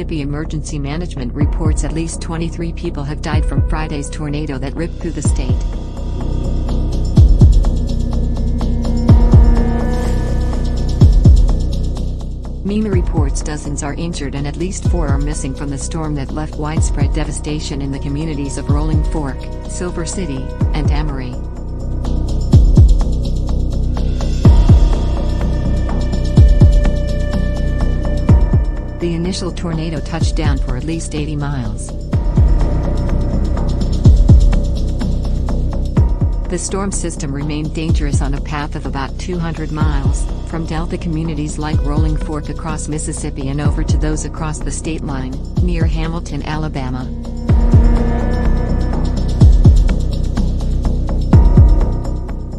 Mississippi Emergency Management reports at least 23 people have died from Friday's tornado that ripped through the state. MEMA reports dozens are injured and at least 4 are missing from the storm that left widespread devastation in the communities of Rolling Fork, Silver City, and Emory. The initial tornado touched down for at least 80 miles. The storm system remained dangerous on a path of about 200 miles, from Delta communities like Rolling Fork across Mississippi and over to those across the state line, near Hamilton, Alabama.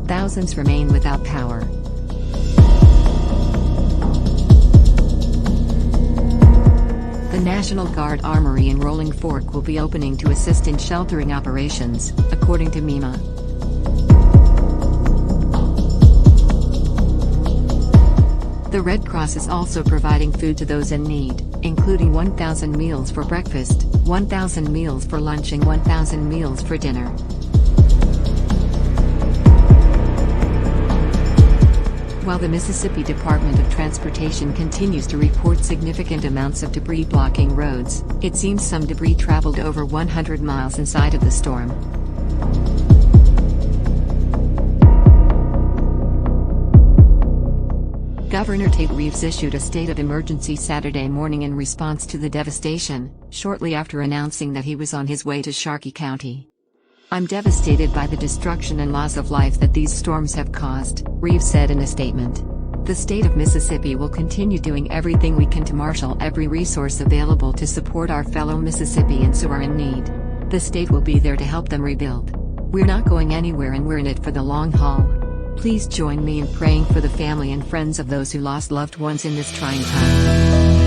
Thousands remain without power. The National Guard Armory in Rolling Fork will be opening to assist in sheltering operations, according to MEMA. The Red Cross is also providing food to those in need, including 1,000 meals for breakfast, 1,000 meals for lunch and 1,000 meals for dinner. While the Mississippi Department of Transportation continues to report significant amounts of debris blocking roads, it seems some debris traveled over 100 miles inside of the storm. Governor Tate Reeves issued a state of emergency Saturday morning in response to the devastation, shortly after announcing that he was on his way to Sharkey County. "I'm devastated by the destruction and loss of life that these storms have caused," Reeves said in a statement. "The state of Mississippi will continue doing everything we can to marshal every resource available to support our fellow Mississippians who are in need. The state will be there to help them rebuild. We're not going anywhere and we're in it for the long haul. Please join me in praying for the family and friends of those who lost loved ones in this trying time."